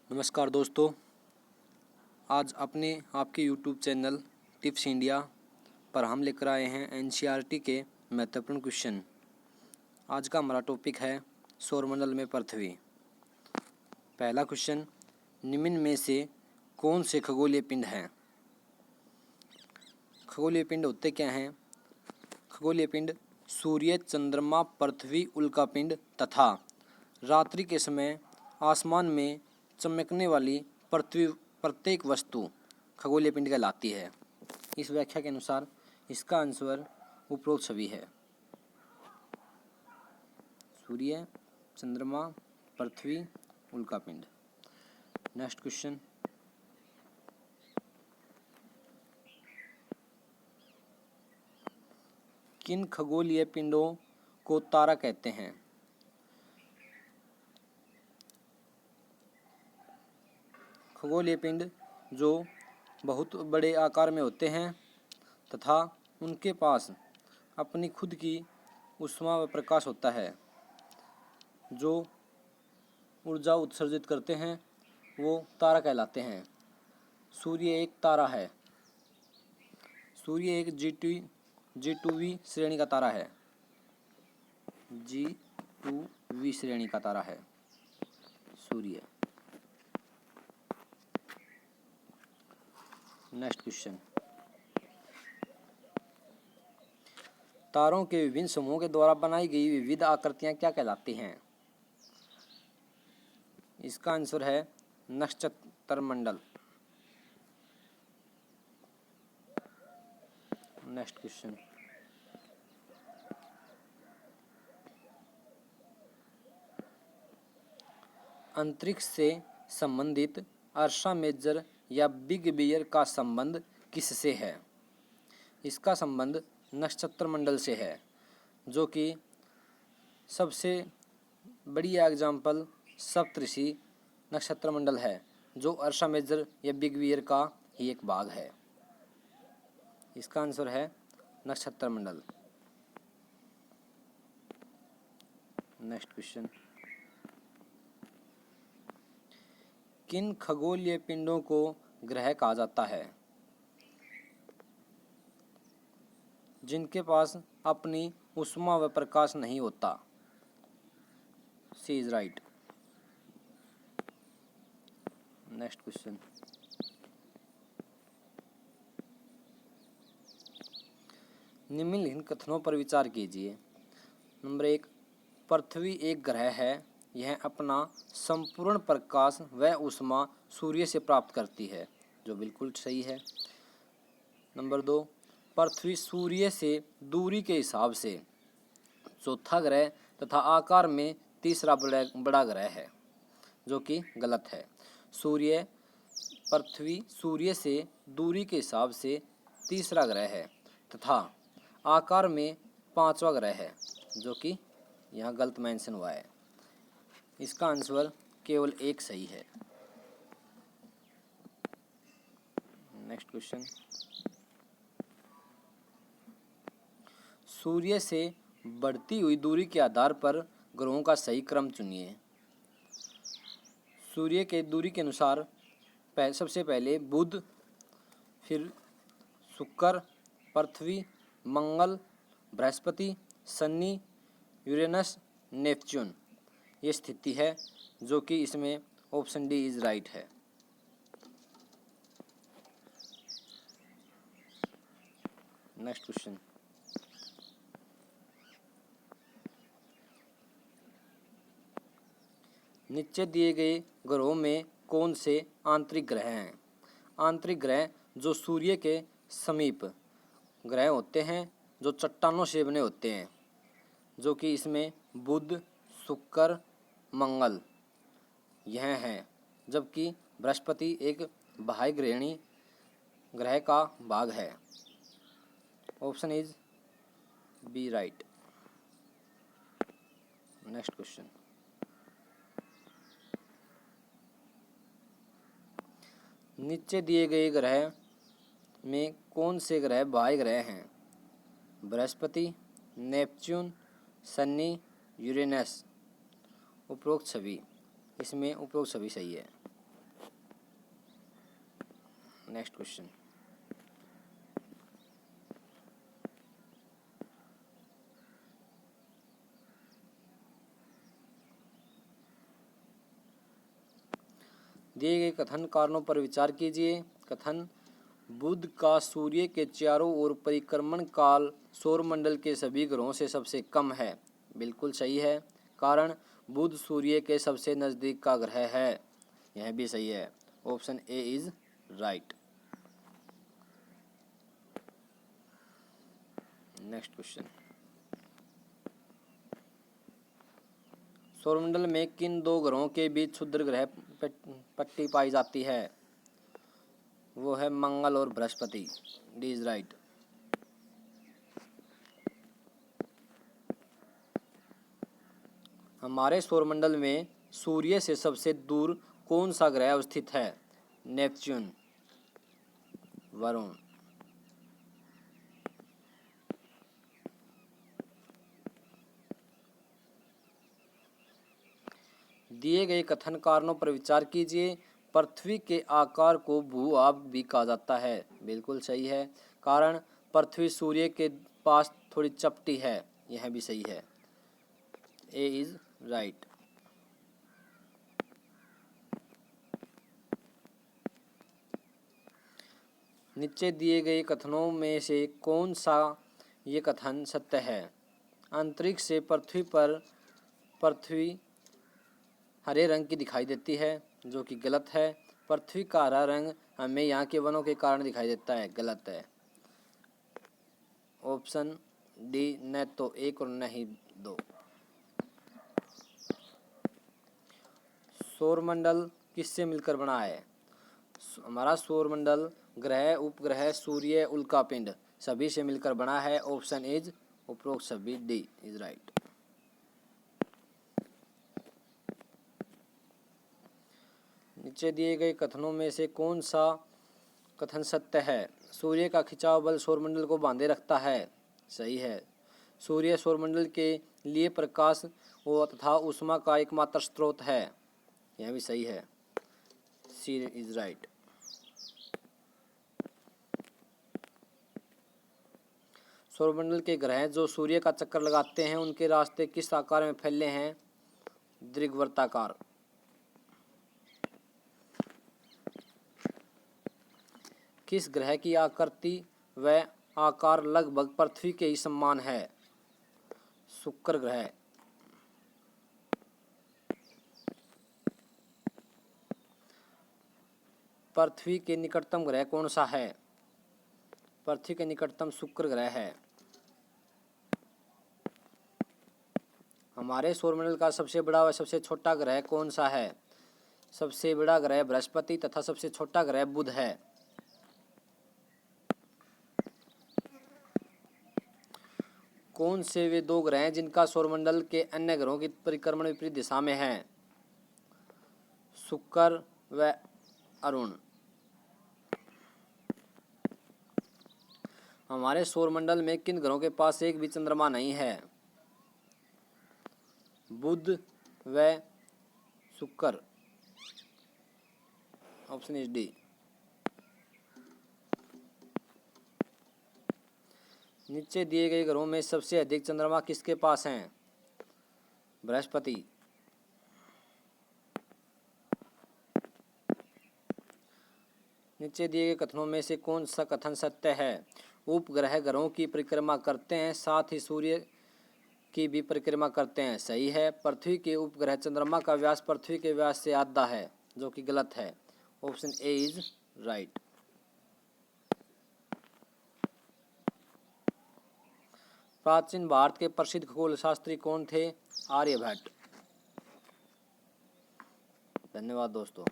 नमस्कार दोस्तों, आज अपने आपके यूट्यूब चैनल टिप्स इंडिया पर हम लेकर आए हैं एनसीईआरटी के महत्वपूर्ण क्वेश्चन। आज का हमारा टॉपिक है सौरमंडल में पृथ्वी। पहला क्वेश्चन, निम्न में से कौन से खगोलीय पिंड हैं? खगोलीय पिंड होते क्या हैं? खगोलीय पिंड सूर्य, चंद्रमा, पृथ्वी, उल्कापिंड तथा रात्रि के समय आसमान में चमकने वाली पृथ्वी प्रत्येक वस्तु खगोलीय पिंड कहलाती है। इस व्याख्या के अनुसार इसका आंसर उपरोक्त सभी है। सूर्य, चंद्रमा, पृथ्वी, उल्कापिंड। नेक्स्ट क्वेश्चन, किन खगोलीय पिंडों को तारा कहते हैं? खगोलीय पिंड जो बहुत बड़े आकार में होते हैं तथा उनके पास अपनी खुद की ऊष्मा व प्रकाश होता है, जो ऊर्जा उत्सर्जित करते हैं, वो तारा कहलाते हैं। सूर्य एक तारा है। सूर्य एक G2V श्रेणी का तारा है। G2V श्रेणी का तारा है सूर्य। नेक्स्ट क्वेश्चन, तारों के विभिन्न समूहों के द्वारा बनाई गई विविध आकृतियां क्या कहलाती हैं? इसका आंसर है नक्षत्रमंडल। नेक्स्ट क्वेश्चन, अंतरिक्ष से संबंधित अर्शा मेजर या बिग बियर का संबंध किससे है? इसका संबंध नक्षत्रमंडल से है, जो कि सबसे बड़ी एग्जाम्पल सप्तऋषि नक्षत्रमंडल है, जो अर्शा मेजर या बिग बियर का ही एक भाग है। इसका आंसर है नक्षत्रमंडल। नेक्स्ट क्वेश्चन, किन खगोलीय पिंडों को ग्रह कहा जाता है जिनके पास अपनी ऊष्मा व प्रकाश नहीं होता? सी इज राइट। नेक्स्ट क्वेश्चन, निम्नलिखित कथनों पर विचार कीजिए। नंबर 1, पृथ्वी एक ग्रह है। यह अपना संपूर्ण प्रकाश व ऊष्मा सूर्य से प्राप्त करती है, जो बिल्कुल सही है। नंबर 2, पृथ्वी सूर्य से दूरी के हिसाब से चौथा ग्रह तथा आकार में तीसरा बड़ा ग्रह है, जो कि गलत है। पृथ्वी सूर्य से दूरी के हिसाब से तीसरा ग्रह है तथा आकार में पांचवा ग्रह है, जो कि यहाँ गलत मेंशन हुआ है। इसका आंसर केवल एक सही है। नेक्स्ट क्वेश्चन, सूर्य से बढ़ती हुई दूरी के आधार पर ग्रहों का सही क्रम चुनिए। सूर्य के दूरी के अनुसार सबसे पहले बुध, फिर शुक्र, पृथ्वी, मंगल, बृहस्पति, शनि, यूरेनस, नेपच्यून ये स्थिति है, जो कि इसमें ऑप्शन डी इज राइट है। नेक्स्ट क्वेश्चन, नीचे दिए गए ग्रहों में कौन से आंतरिक ग्रह हैं? आंतरिक ग्रह जो सूर्य के समीप ग्रह होते हैं, जो चट्टानों से बने होते हैं, जो कि इसमें बुध, शुक्र, मंगल यह हैं, जबकि बृहस्पति एक बाह्य ग्रह का भाग है। Option is B right. Next question, नीचे दिए गए ग्रह में कौन से ग्रह बाह्य ग्रह हैं? Brihaspati, Neptune, Shani, Uranus. उपरोक्त सभी, इसमें उपरोक्त सभी सही है। Next question. दिए गए कथन कारणों पर विचार कीजिए। कथन, बुध का सूर्य के चारों ओर परिक्रमण काल सौरमंडल के सभी ग्रहों से सबसे कम है। बिल्कुल सही है, कारण बुध सूर्य के सबसे नज़दीक का ग्रह है। यह भी सही है, option A is right. Next question. सौरमंडल में किन दो ग्रहों के बीच क्षुद्र ग्रह पट्टी पाई जाती है? वो है मंगल और बृहस्पति। D is right. हमारे सौरमंडल में सूर्य से सबसे दूर कौन सा ग्रह अवस्थित है? नेपच्यून, वरुण। दिए गए कथन कारणों पर विचार कीजिए। पृथ्वी के आकार को भू-आब भी कहा जाता है। बिल्कुल सही है, कारण पृथ्वी सूर्य के पास थोड़ी चपटी है। यह भी सही है, ए इज राइट। नीचे दिए गए कथनों में से कौन सा ये कथन सत्य है? अंतरिक्ष से पृथ्वी हरे रंग की दिखाई देती है, जो कि गलत है। पृथ्वी का हरा रंग हमें यहाँ के वनों के कारण दिखाई देता है, गलत है। ऑप्शन डी, न तो एक और न ही दो। सौरमंडल किससे मिलकर बना है? हमारा सौरमंडल ग्रह, उपग्रह, सूर्य, उल्कापिंड सभी से मिलकर बना है। ऑप्शन इज उपरोक्त सभी, डी इज राइट। नीचे दिए गए कथनों में से कौन सा कथन सत्य है? सूर्य का खिंचाव बल सौरमंडल को बांधे रखता है। सही है, सूर्य सौरमंडल के लिए प्रकाश व तथा ऊष्मा का एकमात्र स्रोत है। यह भी सही है, सी इज राइट। सौरमंडल के ग्रह जो सूर्य का चक्कर लगाते हैं उनके रास्ते किस आकार में फैले हैं? दीर्घवृत्ताकार। किस ग्रह की आकृति व आकार लगभग पृथ्वी के ही समान है? शुक्र ग्रह। पृथ्वी के निकटतम ग्रह कौन सा है? पृथ्वी के निकटतम शुक्र ग्रह है। हमारे सौरमंडल का सबसे बड़ा व सबसे छोटा ग्रह कौन सा है? सबसे बड़ा ग्रह बृहस्पति तथा सबसे छोटा ग्रह बुध है। कौन से वे दो ग्रह हैं जिनका सौरमंडल के अन्य ग्रहों की परिक्रमण विपरीत दिशा में है? शुक्र व अरुण। हमारे सौरमंडल में किन ग्रहों के पास एक भी चंद्रमा नहीं है? बुध व शुक्र। Option is D. नीचे दिए गए ग्रहों में सबसे अधिक चंद्रमा किसके पास हैं? बृहस्पति। नीचे दिए गए कथनों में से कौन सा कथन सत्य है? उपग्रह ग्रहों की परिक्रमा करते हैं, साथ ही सूर्य की भी परिक्रमा करते हैं। सही है, पृथ्वी के उपग्रह चंद्रमा का व्यास पृथ्वी के व्यास से आधा है, जो कि गलत है। Option A is right. प्राचीन भारत के प्रसिद्ध खगोल शास्त्री कौन थे? आर्यभट्ट। धन्यवाद दोस्तों।